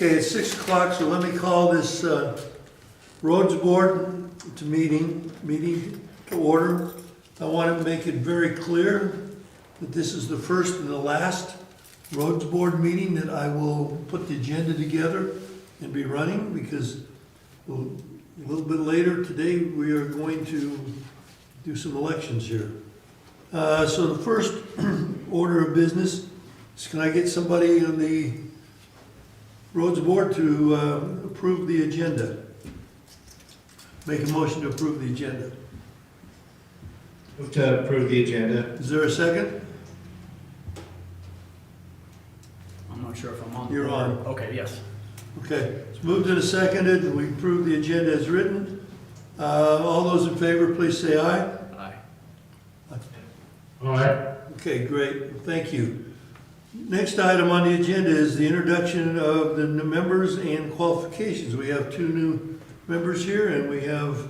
Okay, it's 6 o'clock, so let me call this roads board to meeting to order. I want to make it very clear that this is the first and the last roads board meeting that I will put the agenda together and be running, because a little bit later today, we are going to do some elections here. So the first order of business is, can I get somebody on the roads board to approve the agenda? Make a motion to approve the agenda. Move to approve the agenda. Is there a second? I'm not sure if I'm on. You're on. Okay, yes. Okay, it's moved and seconded, and we approve the agenda as written. All those in favor, please say aye. Aye. All right. Okay, great, thank you. Next item on the agenda is the introduction of the new members and qualifications. We have 2 new members here, and we have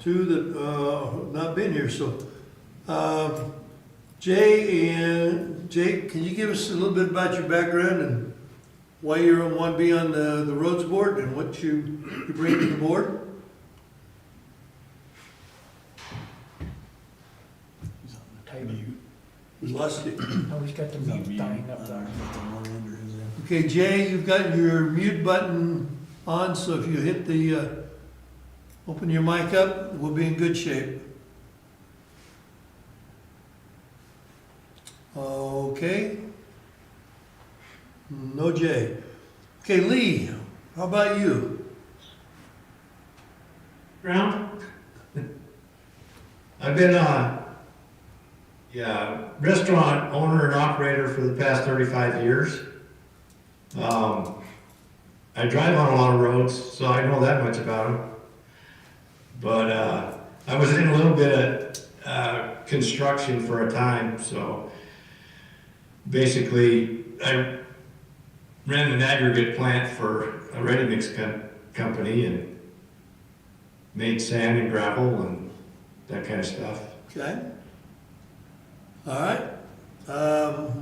2 that have not been here. So, Jay, can you give us a little bit about your background and why you want to be on the roads board and what you bring to the board? He's on the table. We lost it. Oh, he's got the mute thing up there. Okay, Jay, you've got your mute button on, so if you hit the, open your mic up, we'll be in good shape. Okay. No Jay. Okay, Lee, how about you? Brown? I've been restaurant owner and operator for the past 35 years. I drive on a lot of roads, so I know that much about them. But I was in a little bit of construction for a time, so basically I ran an aggregate plant for a ready-mix company and made sand and gravel and that kind of stuff. Okay. All right.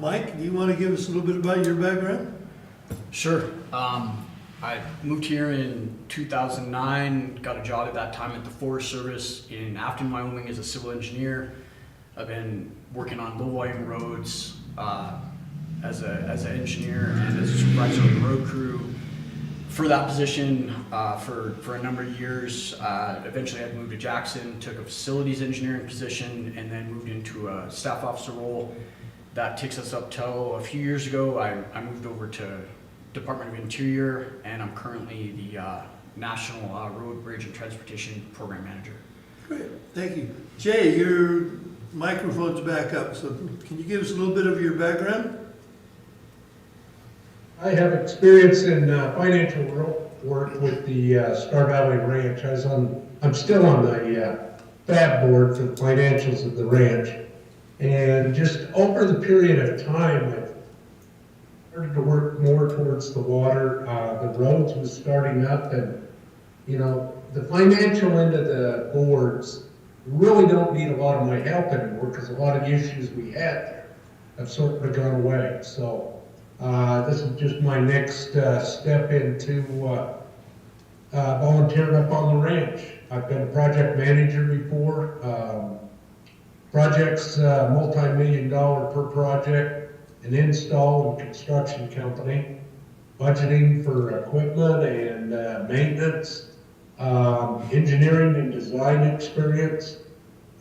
Mike, do you want to give us a little bit about your background? Sure. I moved here in 2009, got a job at that time at the Forest Service in Afton, Wyoming as a civil engineer. I've been working on low volume roads as an engineer and as a supervisor of the road crew for that position for a number of years. Eventually I moved to Jackson, took a facilities engineering position, and then moved into a staff officer role. That takes us up till a few years ago. I moved over to Department of Interior, and I'm currently the National Road, Bridge, and Transportation Program Manager. Great, thank you. Jay, your microphone's back up, so can you give us a little bit of your background? I have experience in financial work with the Star Valley Ranch. I'm still on the FAB board for the financials of the ranch. And just over the period of time, I've started to work more towards the water. The roads was starting up, and the financial end of the boards really don't need a lot of my help anymore, because a lot of the issues we had there have sort of gone away. So this is just my next step into volunteering up on the ranch. I've been a project manager before. Projects multi-million-dollar per project, an install and construction company, budgeting for equipment and maintenance, engineering and design experience,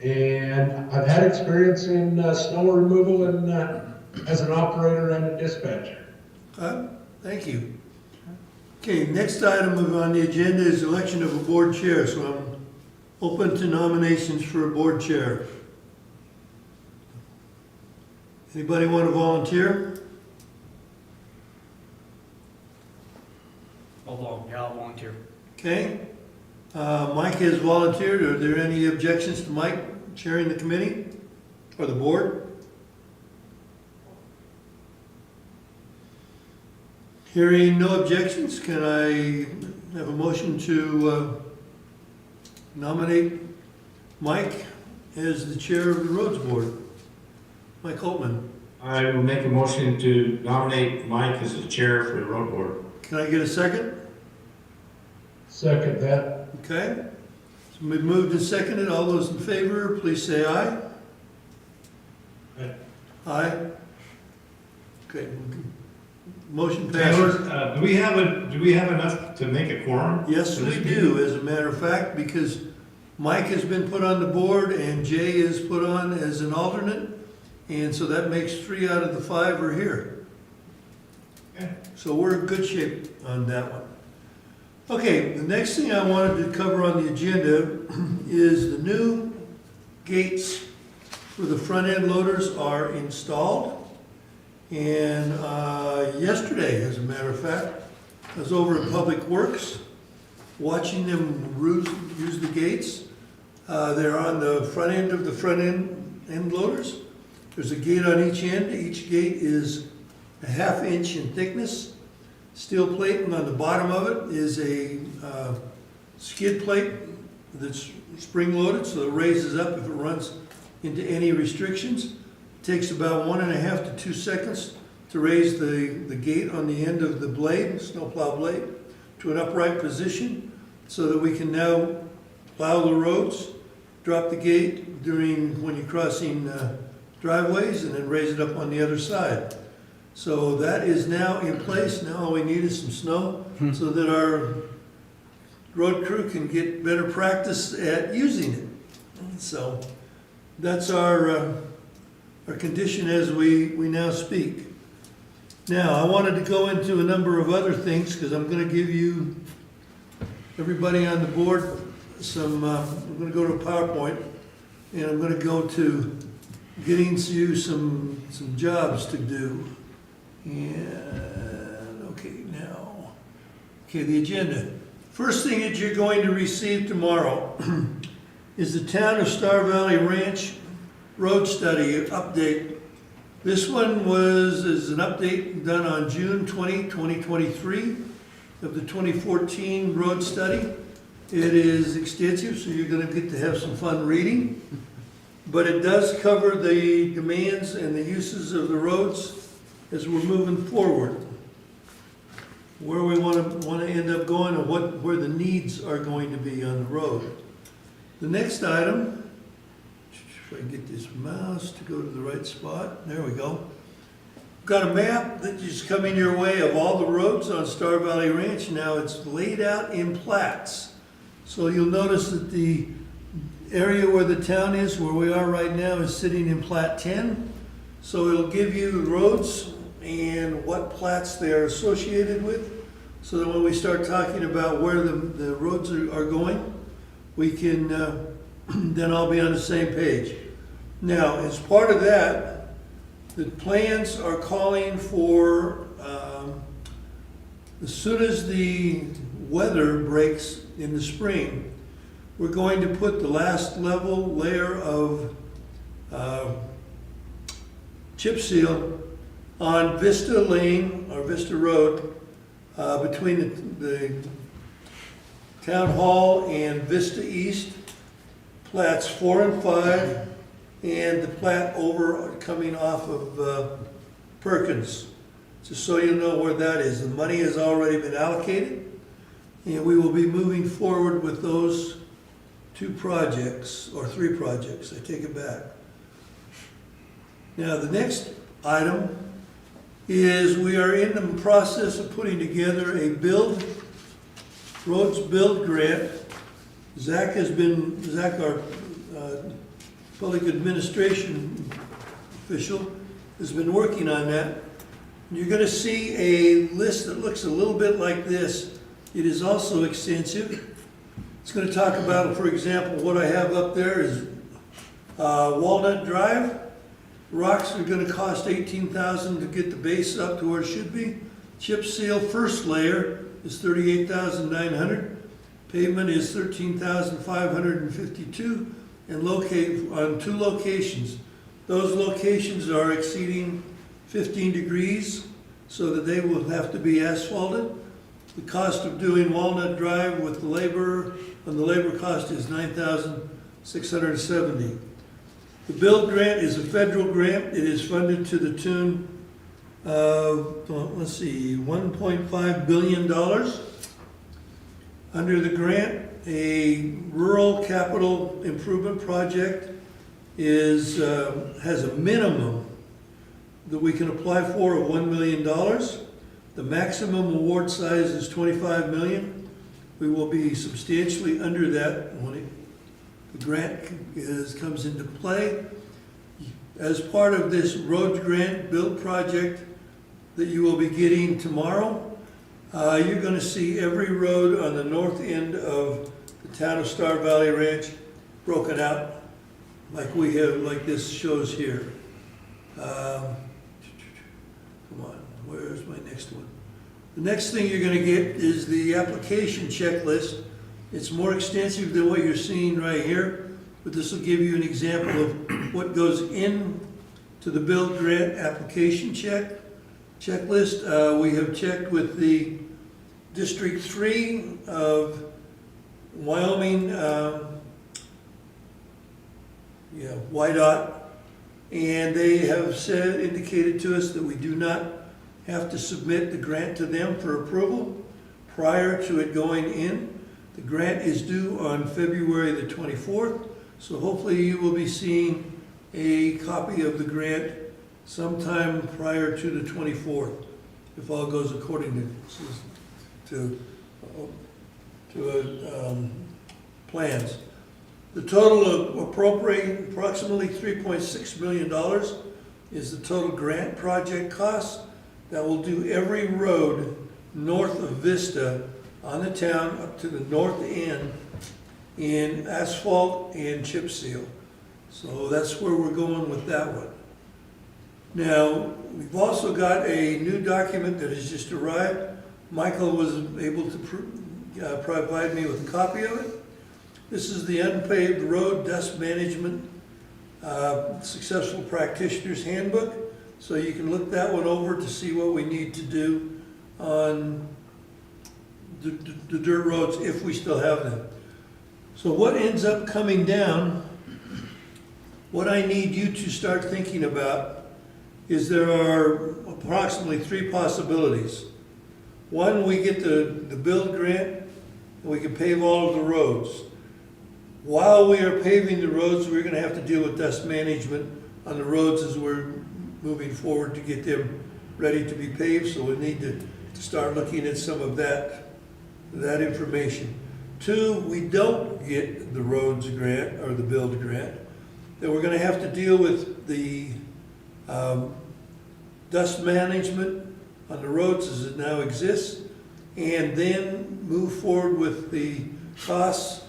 and I've had experience in snow removal and as an operator and a dispatcher. Thank you. Okay, next item on the agenda is election of a board chair, so I'm open to nominations for a board chair. Anybody want to volunteer? I'll volunteer. Okay. Mike has volunteered. Are there any objections to Mike chairing the committee or the board? Hearing no objections, can I have a motion to nominate Mike as the chair of the roads board? Mike Holtman. I will make a motion to nominate Mike as the chair for the road board. Can I get a second? Second that. Okay. So we moved and seconded. All those in favor, please say aye. Aye. Aye. Okay. Motion Taylor, passes. do we have enough to make a quorum? Yes, for this we meeting? do, as a matter of fact, because Mike has been put on the board and Jay is put on as an alternate. And so that makes 3 out of the 5 are here. Okay. So we're in good shape on that one. Okay, the next thing I wanted to cover on the agenda is the new gates for the front end loaders are installed. And yesterday, as a matter of fact, I was over at Public Works watching them use the gates. They're on the front end of the front end loaders. There's a gate on each end. Each gate is a 1/2 inch in thickness. Steel plate, and on the bottom of it is a skid plate that's spring loaded, so it raises up if it runs into any restrictions. It takes about 1.5 to 2 seconds to raise the gate on the end of the blade, snowplow blade, to an upright position so that we can now plow the roads, drop the gate when you're crossing driveways, and then raise it up on the other side. So that is now in place. Now all we need is some snow so that our road crew can get better practice at using it. So that's our condition as we now speak. Now, I wanted to go into a number of other things because I'm going to give you, everybody on the board, I'm going to go to a PowerPoint, and I'm going to go to getting you some jobs to do. And, okay, the agenda. First thing that you're going to receive tomorrow is the Town of Star Valley Ranch Road Study update. This one is an update done on June 20, 2023 of the 2014 road study. It is extensive, so you're going to get to have some fun reading. But it does cover the demands and the uses of the roads as we're moving forward. Where we want to end up going and where the needs are going to be on the road. The next item, if I can get this mouse to go to the right spot, there we go. Got a map that is coming your way of all the roads on Star Valley Ranch. Now it's laid out in plats. So you'll notice that the area where the town is, where we are right now, is sitting in plat 10. So it'll give you the roads and what plats they are associated with, so that when we start talking about where the roads are going, we can then all be on the same page. Now, as part of that, the plans are calling for, as soon as the weather breaks in the spring, we're going to put the last level layer of chip seal on Vista Lane, or Vista Road, between the Town Hall and Vista East, plats 4 and 5, and the plat over coming off of Perkins. Just so you know where that is. The money has already been allocated, and we will be moving forward with those 2 projects, or 3 projects, I take it back. Now, the next item is we are in the process of putting together a roads build grant. Zach, our public administration official, has been working on that. You're going to see a list that looks a little bit like this. It is also extensive. It's going to talk about, for example, what I have up there is Walnut Drive. Rocks are going to cost $18,000 to get the base up to where it should be. Chip seal first layer is $38,900. Pavement is $13,552, and locate on 2 locations. Those locations are exceeding 15 degrees, so that they will have to be asphalted. The cost of doing Walnut Drive with the labor, and the labor cost is $9,670. The build grant is a federal grant. It is funded to the tune of, let's see, $1.5 billion. Under the grant, a rural capital improvement project has a minimum that we can apply for of $1 million. The maximum award size is $25 million. We will be substantially under that when the grant comes into play. As part of this road grant build project that you will be getting tomorrow, you're going to see every road on the north end of the town of Star Valley Ranch broken out like we have, like this shows here. Come on, where's my next one? The next thing you're going to get is the application checklist. It's more extensive than what you're seeing right here, but this will give you an example of what goes in to the build grant application checklist. We have checked with the District 3 of Wyoming, WYDOT, and they have indicated to us that we do not have to submit the grant to them for approval prior to it going in. The grant is due on February the 24th, so hopefully you will be seeing a copy of the grant sometime prior to the 24th, if all goes according to plans. The total of appropriating approximately $3.6 million is the total grant project cost that will do every road north of Vista on the town up to the north end in asphalt and chip seal. So that's where we're going with that one. Now, we've also got a new document that has just arrived. Michael was able to provide me with a copy of it. This is the Unpaved Road Dust Management Successful Practitioner's Handbook. So you can look that one over to see what we need to do on the dirt roads if we still have them. So what ends up coming down, what I need you to start thinking about is there are approximately 3 possibilities. One, we get the build grant and we can pave all of the roads. While we are paving the roads, we're going to have to deal with dust management on the roads as we're moving forward to get them ready to be paved, so we need to start looking at some of that information. 2, we don't get the roads grant or the build grant, then we're going to have to deal with the dust management on the roads as it now exists, and then move forward with the costs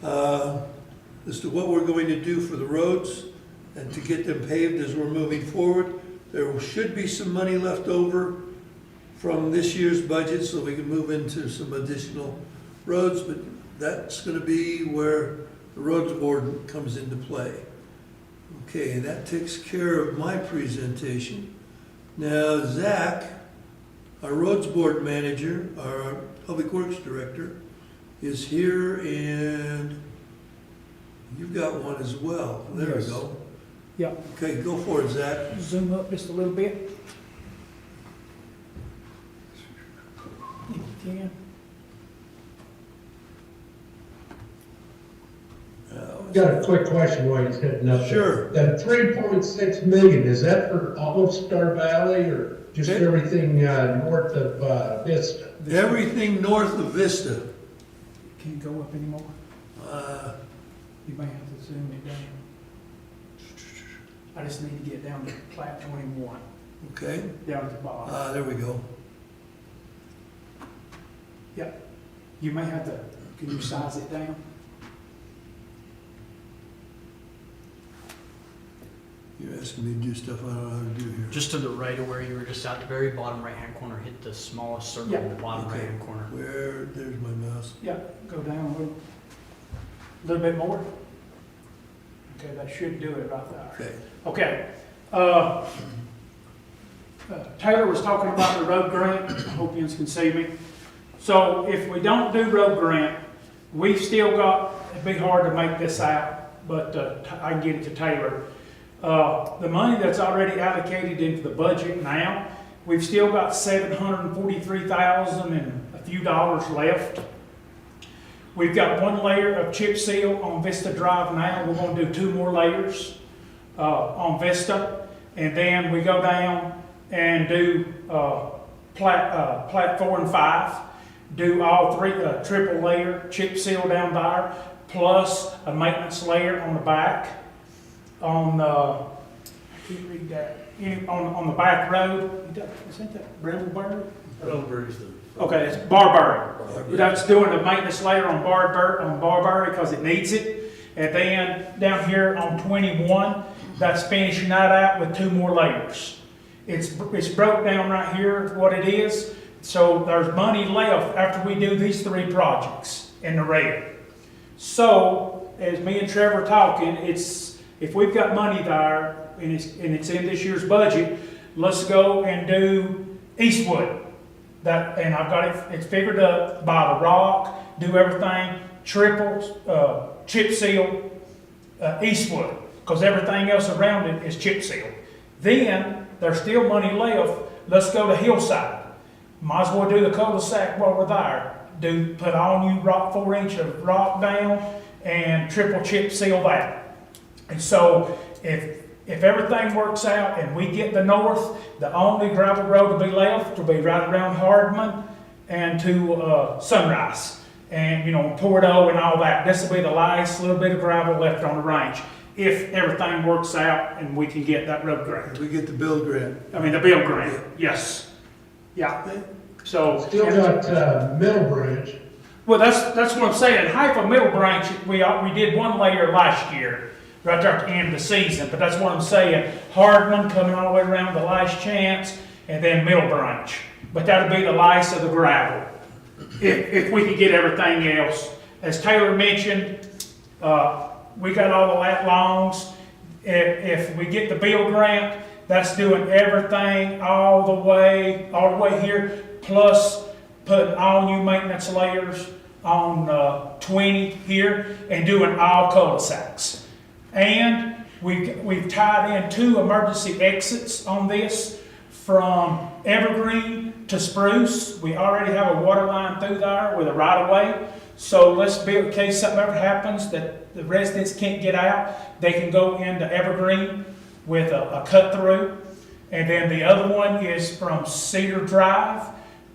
as to what we're going to do for the roads and to get them paved as we're moving forward. There should be some money left over from this year's budget so we can move into some additional roads, but that's going to be where the roads board comes into play. Okay, that takes care of my presentation. Now, Zach, our roads board manager, our public works director, is here, and you've got one as well. There we go. Yep. Okay, go for it, Zach. Zoom up just a little bit. If you can. Got a quick question while he's hitting up there. Sure. That 3.6 million, is that for all of Star Valley or just Okay. everything north of Vista? Everything north of Vista. Can you go up anymore? You may have to zoom it down. I just need to get down to plat 21, Okay, down at the bottom. there we go. Yep. You may have to, can you size it down? You're asking me to do stuff I don't know how to do here. Just to the right of where you were just at the very bottom right-hand corner, hit the smallest circle Yeah. in the bottom Okay. right-hand corner. Where, there's my mouse. Yep, go down a little bit more. Okay, that should do it right there. Okay, Okay. Taylor was talking about the road grant. I hope you can see me. So if we don't do road grant, we've still got, it'd be hard to make this out. but I can get it to Taylor. The money that's already allocated into the budget now, we've still got $743,000 and a few dollars left. We've got one layer of chip seal on Vista Drive now. We're going to do 2 more layers on Vista, and then we go down and do plat 4 and 5. Do all 3 triple layer chip seal down there, plus a maintenance layer on the back. On I can't read that. On the back road, isn't that Brambleberry? Okay, it's Barberry. That's doing the maintenance layer on Barberry because it needs it. And then down here on 21, that's finishing that out with 2 more layers. It's broke down right here what it is. So there's money left after we do these 3 projects in the red. So as me and Trevor talking, if we've got money there and it's in this year's budget, let's go and do Eastwood. And I've got it's figured up by the rock, do everything, triple, chip seal, Eastwood, because everything else around it is chip seal. Then there's still money left. Let's go to Hillside. Might as well do the cul-de-sac while we're there. Put all new rock, 4-inch of rock down and triple chip seal that. And so if everything works out and we get the north, the only gravel road to be left will be right around Hardman and to Sunrise and, Porto and all that. This will be the last little bit of gravel left on the range if everything works out and we can get that road grant. We get the bill grant. The bill grant, yes. Yeah. So Still got Middle Branch. well, that's what I'm saying. Half of Middle Branch, we did 1 layer last year, right there at the end of the season. But that's what I'm saying. Hardman coming all the way around the Last Chance, and then Middle Branch. But that'll be the last of the gravel, if we can get everything else. As Taylor mentioned, we got all the lat longs. If we get the bill grant, that's doing everything all the way here, plus putting all new maintenance layers on 20 here and doing all cul-de-sacs. And we've tied in 2 emergency exits on this from Evergreen to Spruce. We already have a water line through there with a right-of-way. So let's be, in case something ever happens that the residents can't get out, they can go into Evergreen with a cut through. And then the other one is from Cedar Drive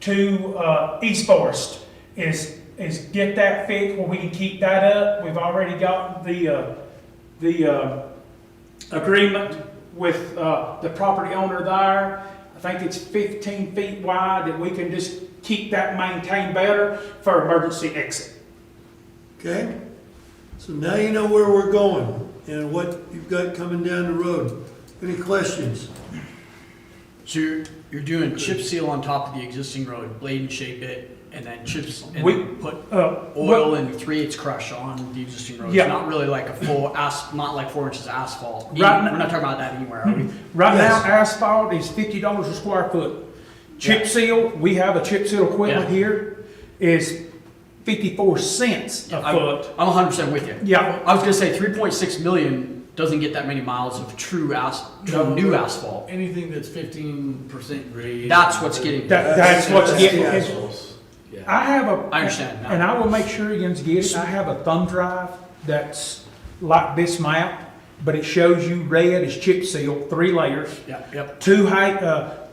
to East Forest, is get that fixed where we can keep that up. We've already got the agreement with the property owner there. I think it's 15 feet wide, that we can just keep that maintained better for emergency exit. Okay? So now you know where we're going and what you've got coming down the road. Any questions? So you're doing chip seal on top of the existing road, blade and shape it, and then chips, and We- then put Well, oil and 3/8 crush on the existing road. Yeah. It's not really like a full not like 4 inches of asphalt. Right We're not talking about that anywhere, are we? right Yes. now, asphalt is $50 a square foot. Chip seal, we have a chip seal equipment Yeah. here, is 54 cents a foot. I'm 100% with you. Yeah. I was gonna say 3.6 million doesn't get that many miles of true new asphalt. Anything that's 15% grade. That's what's getting. That's what's getting. Yeah. I have a. I understand now. And I will make sure you get it. I have a thumb drive that's like this map, but it shows you red is chip seal, 3 layers. Yep. 2 height,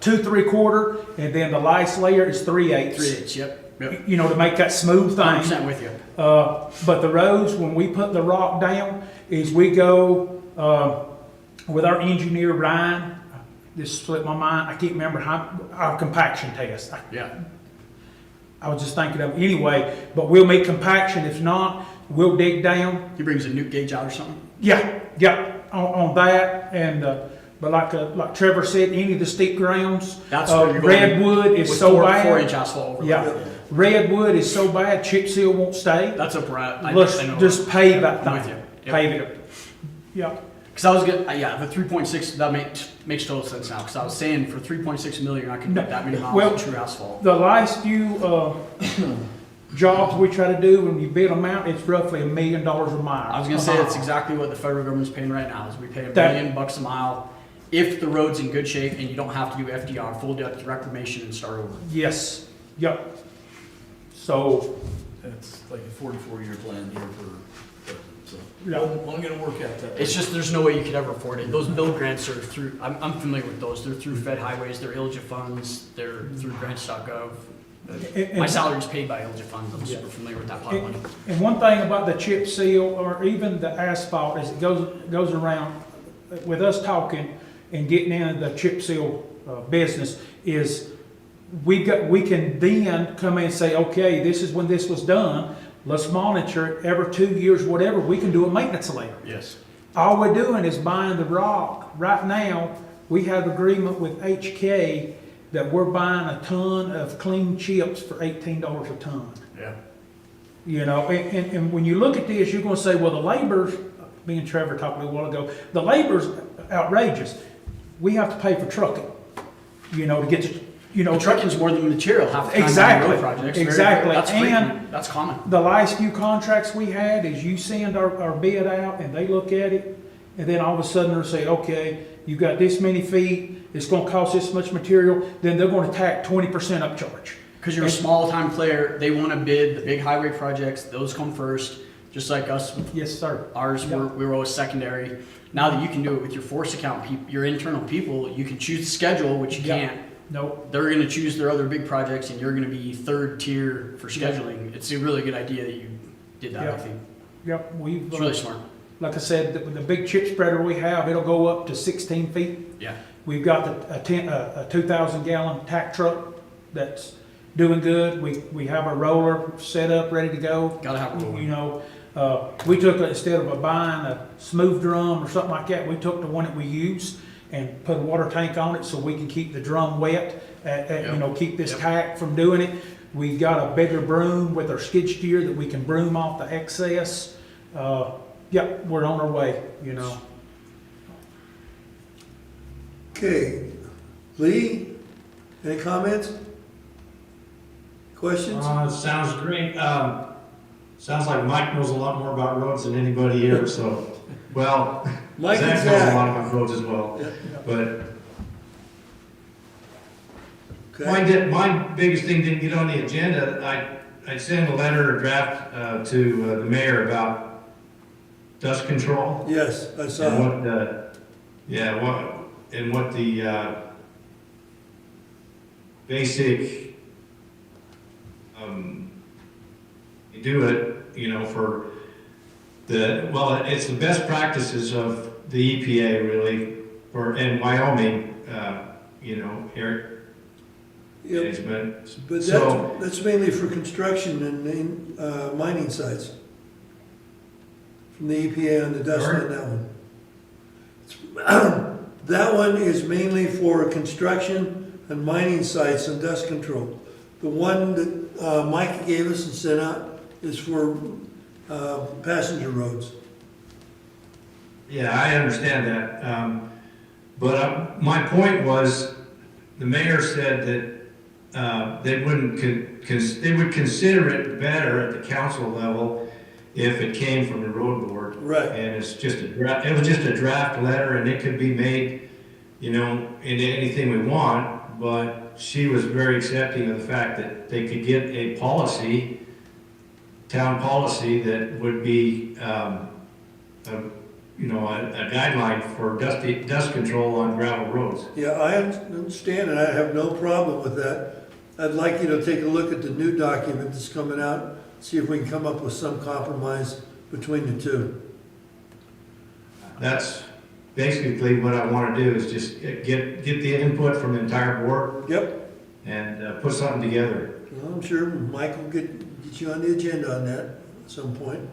2 3/4, and then the last layer is 3/8. 3/8. Yep. To make that smooth thing. 100% with you. But the roads, when we put the rock down, is we go with our engineer Ryan. This slipped my mind. I can't remember our compaction test. Yeah. I was just thinking of it anyway. But we'll make compaction. If not, we'll dig down. He brings a nuke gauge out or something. Yeah, on that. And but like Trevor said, any of the steep grounds, That's where you're going redwood is with so 4 bad. 4-inch asphalt over. Yeah, redwood is so bad. Chip seal won't stay. That's a brat. Let's just pave that I'm with thing. you. Yep. Pave it. Yeah. Because I was good. The 3.6 that makes total sense now. Because I was saying for 3.6 million, I could get that many miles Well, of true asphalt. The last few jobs we try to do, when you bid them out, it's roughly $1 million a mile. I was gonna say that's exactly what the federal government's paying right now, is we pay $1 That- million a mile if the road's in good shape and you don't have to do FDR, full depth reclamation, and start over. Yes, yep. So, That's like a 44-year plan here so. Yeah. I'm gonna work out that. It's just, there's no way you could ever afford it. Those build grants are through, I'm familiar with those, they're through Fed Highways, they're ILGA funds, they're through grants.gov. and- My salary's paid by ILGA funds, I'm super familiar with that pot of money. And one thing about the chip seal or even the asphalt is it goes around, with us talking and getting into the chip seal business, is we can then come in and say, okay, this is when this was done, let's monitor it every 2 years, whatever, we can do a maintenance layer. Yes. All we're doing is buying the rock. Right now, we have agreement with HK that we're buying a ton of clean chips for $18 a ton. Yeah. You know, and when you look at this, you're gonna say, well, the labor's, me and Trevor talked a little while ago, the labor's outrageous. We have to pay for trucking, you know, to get to, you know. The trucking's more than the material, half the time on Exactly, road projects. exactly. That's And- frequent, that's common. The last few contracts we had is you send our bid out and they look at it, and then all of a sudden they'll say, okay, you got this many feet, it's gonna cost this much material, then they're gonna tack 20% upcharge. Because you're a small time player, they want to bid the big highway projects, those come first, just like us. Yes, sir. Ours, we were always secondary. Now that you can do it with your force account, your internal people, you can choose the schedule, which you Yeah. can't. Nope. They're going to choose their other big projects, and you're going to be third tier for scheduling. It's a really good idea that you did that, I Yeah. think. Yep, we've, It's really smart. like I said, the big chip spreader we have, it'll go up to 16 feet. Yeah. We've got a 2,000 gallon tack truck that's doing good. We have a roller set up, ready to go. Gotta have a roller. You know, we took, instead of buying a smooth drum or something like that, we took the one that we use and put a water tank on it so we can keep the drum wet, you know, keep this Yep. tack from doing it. We got a bigger broom with our skid steer that we can broom off the excess. Yep, we're on our way, you know. Okay, Lee, any comments? Questions? Sounds great. Sounds like Mike knows a lot more about roads than anybody here, so, well, Mike and Zach knows a Zach. lot about roads as well, Yeah. but Okay. my biggest thing didn't get on the agenda. I sent a letter, a draft, to the mayor about dust control. Yes, I saw And it. what the, yeah, what the, basic, you do it, you know, for it's the best practices of the EPA really, in Wyoming, you know, air Yep. management. But So- that's mainly for construction and mining sites. From the EPA on the dust on that one. That one is mainly for construction and mining sites and dust control. The one that Mike gave us and sent out is for passenger roads. Yeah, I understand that. But my point was, the mayor said that they would consider it better at the council level if it came from the road board. Right. And it's just it was just a draft letter, and it could be made, you know, into anything we want, but she was very accepting of the fact that they could get a policy, town policy, that would be, you know, a guideline for dust control on gravel roads. Yeah, I understand and I have no problem with that. I'd like you to take a look at the new document that's coming out, see if we can come up with some compromise between the two. That's basically what I want to do, is just get the input from the entire board Yep, and put something together. well, I'm sure Mike will get you on the agenda on that at some point.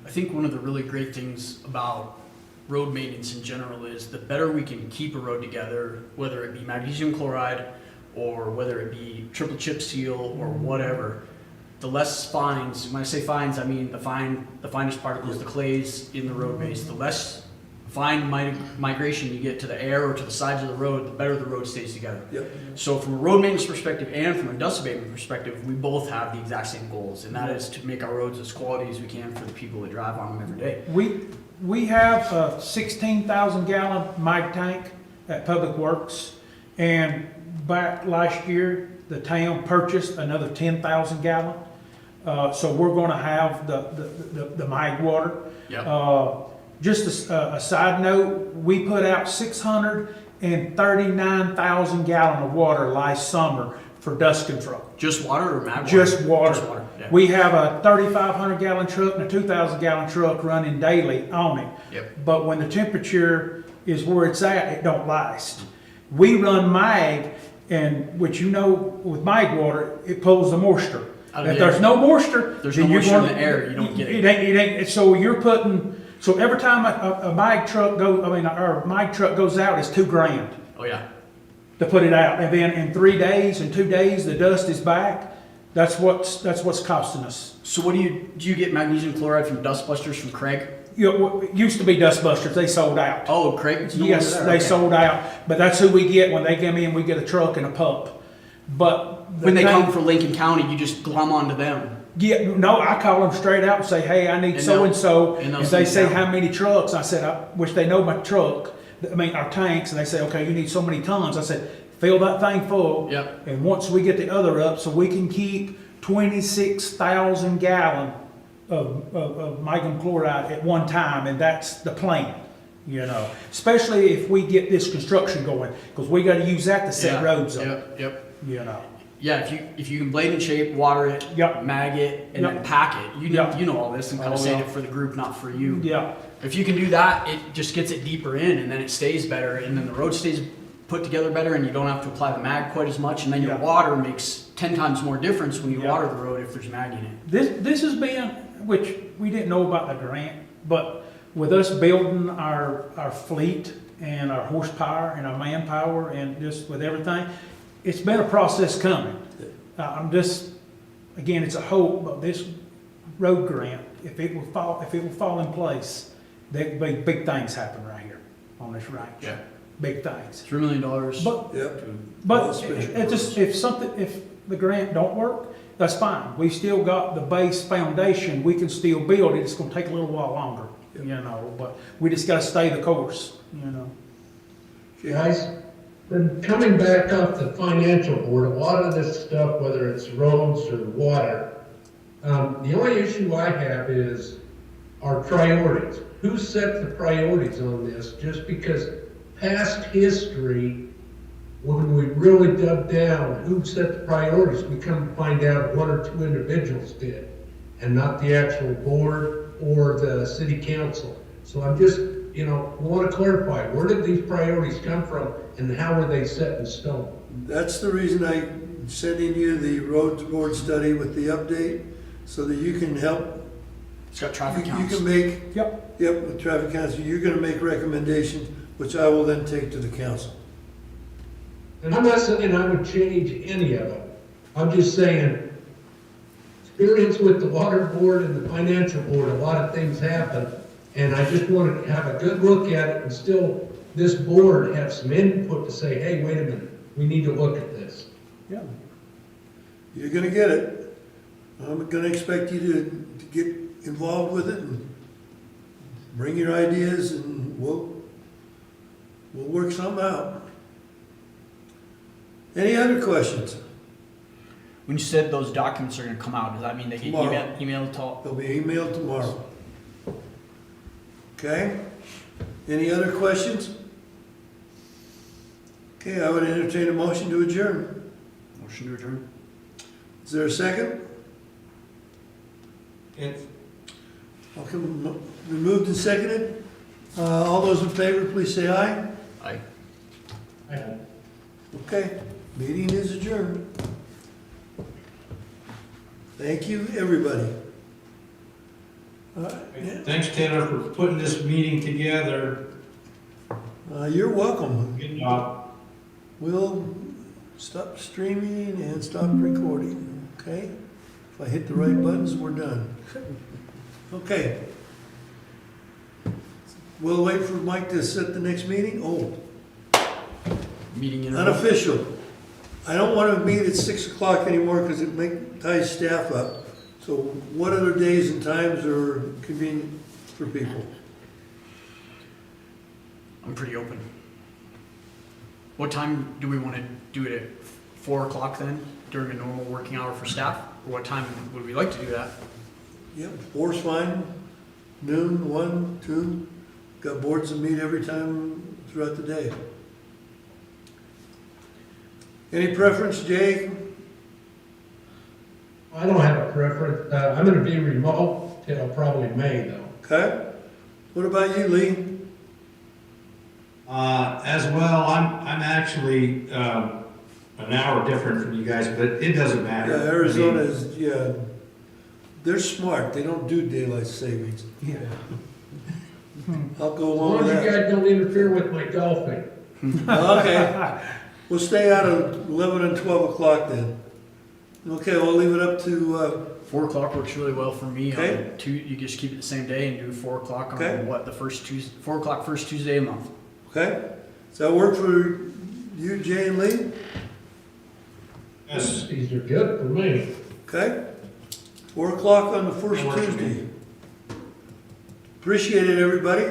I think one of the really great things about road maintenance in general is the better we can keep a road together, whether it be magnesium chloride or whether it be triple chip seal or whatever, the less fines. When I say fines, I mean the finest particles, the clays in the road base. The less fine migration you get to the air or to the sides of the road, the better the road stays together. Yep. So from a road maintenance perspective and from a dust abatement perspective, we both have the exact same goals, and that is to make our roads as quality as we can for the people that drive on them every day. We have a 16,000 gallon mag tank at Public Works, and back last year, the town purchased another 10,000 gallon. So we're gonna have the mag water. Yep. Just a side note, we put out 639,000 gallon of water last summer for dust control. Just water or mag water? Just water. Just water, yeah. We have a 3,500 gallon truck and a 2,000 gallon truck running daily on it. Yep. But when the temperature is where it's at, it don't last. We run mag, and which you know, with mag water, it pulls the moisture. Out of If the air. there's no moisture, There's then no you're moisture in gonna- the air, you don't get it. It ain't, so you're putting, so every time a mag truck our mag truck goes out, it's $2,000 Oh, yeah. to put it out. And then in 3 days, in 2 days, the dust is back. That's what's costing us. So what do you get magnesium chloride from dust busters from Craig? You know, it used to be Dust Busters, they sold out. Oh, Craig? It's no Yes, longer there, they okay. sold out, but that's who we get when they come in, we get a truck and a pump. But. the When they thing- come from Lincoln County, you just glom onto them. Yeah, no, I call them straight out and say, hey, I need And so-and-so. they'll- and they'll If they send say it out. how many trucks, I said, which they know my truck, our tanks, and they say, okay, you need so many tons. I said, fill that thing full. Yep. And once we get the other up, so we can keep 26,000 gallon of magnesium chloride at one time, and that's the plan, you know. Especially if we get this construction going, because we gotta use that to set Yeah, roads up, Yep. you know. Yeah, if you can blade and shape, water it, Yep. mag it, and Yep. then pack it. You Yep. know all this. I'm kind Oh, of saying yeah. it for the group, not for you. Yeah, If you can do that, it just gets it deeper in, and then it stays better, and then the road stays put together better, and you don't have to apply the mag quite as much, and then your Yeah. water makes 10 times more difference when you Yeah. water the road if there's mag in it. this has been, which we didn't know about the grant, but with us building our fleet and our horsepower and our manpower and just with everything, it's been a process coming. I'm just, again, it's a hope, but this road grant, if it will fall in place, there'll be big things happen right here on this ranch. Yeah. Big things. $3 million. But Yep. But Well, special it just, if the grant don't work, that's fine. We still got the base foundation, we can still build it, it's gonna take a little while longer, you know, but we just gotta stay the course, you know. Guys, then coming back off the financial board, a lot of this stuff, whether it's roads or water, the only issue I have is our priorities. Who set the priorities on this? Just because past history, when we really dug down, who set the priorities, we come to find out 1 or 2 individuals did, and not the actual board or the city council. So I'm just, want to clarify, where did these priorities come from and how were they set in stone? That's the reason I sending you the roads board study with the update, so that you can help. It's got traffic You counts. can make, Yep, with traffic council, you're gonna make recommendations, which I will then take to the council. And I'm not saying I would change any of them. I'm just saying, experience with the water board and the financial board, a lot of things happen. And I just want to have a good look at it and still, this board have some input to say, hey, wait a minute, we need to look at this. yeah. You're gonna get it. I'm gonna expect you to get involved with it and bring your ideas, and we'll work something out. Any other questions? When you said those documents are going to come out, does that mean they get Tomorrow. emailed to all? They'll be emailed tomorrow. Okay? Any other questions? Okay, I would entertain a motion to adjourn. Motion to adjourn. Is there a second? It's Okay, been moved and seconded. All those in favor, please say aye. Aye. Okay, meeting is adjourned. Thank you, everybody. Thanks, Taylor, for putting this meeting together. You're welcome. Good job. We'll stop streaming and stop recording, okay? If I hit the right buttons, we're done. Okay. we'll wait for Mike to set the next meeting? Oh, Meeting interval. unofficial. I don't want to meet at 6 o'clock anymore because it ties staff up. So what other days and times are convenient for people? I'm pretty open. What time do we want to do it at? 4 o'clock then, during a normal working hour for staff? Or what time would we like to do that? Yep, 4's fine. Noon, 1, 2. Got boards that meet every time throughout the day. Any preference, Jay? I don't have a preference. I'm gonna be remote till probably May though. Okay. What about you, Lee? As well, I'm actually, an hour different from you guys, but it doesn't matter. Yeah, Arizona is, yeah, they're smart. They don't do daylight savings. Yeah. I'll go As along long with as you that. guys don't interfere with my golfing. Okay. We'll stay out of 11 and 12 o'clock then. Okay, we'll leave it up to, 4 o'clock works really well for me. Okay. You just keep it the same day and do 4 o'clock on Okay. what, the first Tuesday, 4 o'clock first Tuesday of the month. okay? Does that work for you, Jay and Lee? Yes. These are good for me. Okay? 4 o'clock on the first That works for Tuesday. me. Appreciate it, everybody.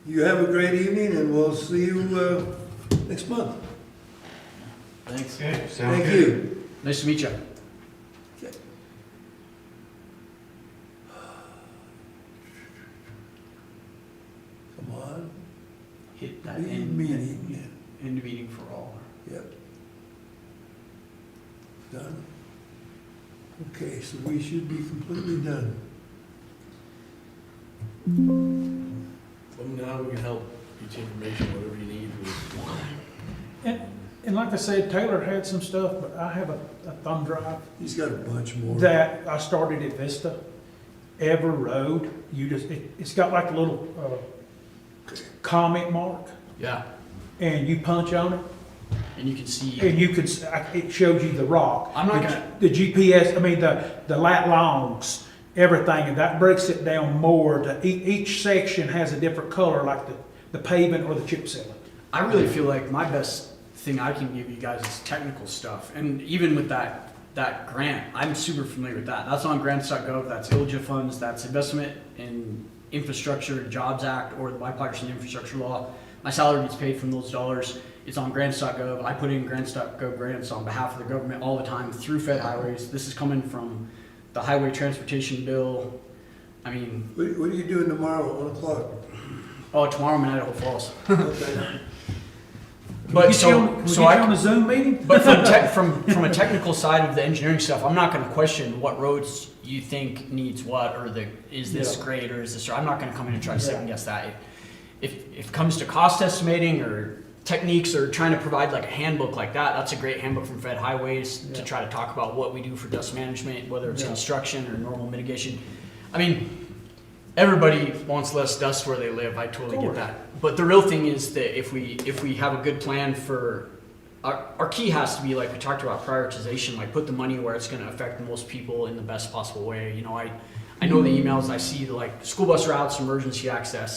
You have a great evening, and we'll see you next month. Thanks. Okay, sounds Thank good. you. Nice to meet you. Okay. Come on. Hit that Meeting, end meeting. end meeting for all. Yep. Done. Okay, so we should be completely done. Let me know how we can help, get you information, whatever you need. And like I said, Taylor had some stuff, but I have a thumb drive He's got a bunch more. that I started at Vista. Every road, it's got like a little, comment mark, Yeah, and you punch on it, and you can see. and you could, it shows you the rock. I'm not gonna- The GPS, I mean, the lat longs, everything, and that breaks it down more to, each section has a different color, like the pavement or the chip seal. I really feel like my best thing I can give you guys is technical stuff, and even with that grant, I'm super familiar with that. That's on grants.gov. That's ILJA funds. That's Investment in Infrastructure Jobs Act or the Bipartisan Infrastructure Law. My salary gets paid from those dollars. It's on grants.gov. I put in grants.gov grants on behalf of the government all the time through Fed Highways. This is coming from the Highway Transportation Bill. I mean, What are you doing tomorrow at 1 o'clock? oh, tomorrow I'm in Idaho Falls. Okay. But Can we get you on a Zoom meeting? But from a technical side of the engineering stuff, I'm not going to question what roads you think needs what, or is this Yeah. great, or is this, I'm not going to come in and try to Yeah. second guess that. If it comes to cost estimating or techniques or trying to provide like a handbook like that, that's a great handbook from Fed Highways to Yeah. try to talk about what we do for dust management, whether it's Yeah. construction or normal mitigation. I mean, everybody wants less dust where they live. I totally get Course. that. But the real thing is that if we have a good plan for our key has to be, like we talked about, prioritization, like put the money where it's going to affect the most people in the best possible way. You know, I know the emails I see, like school bus routes, emergency access.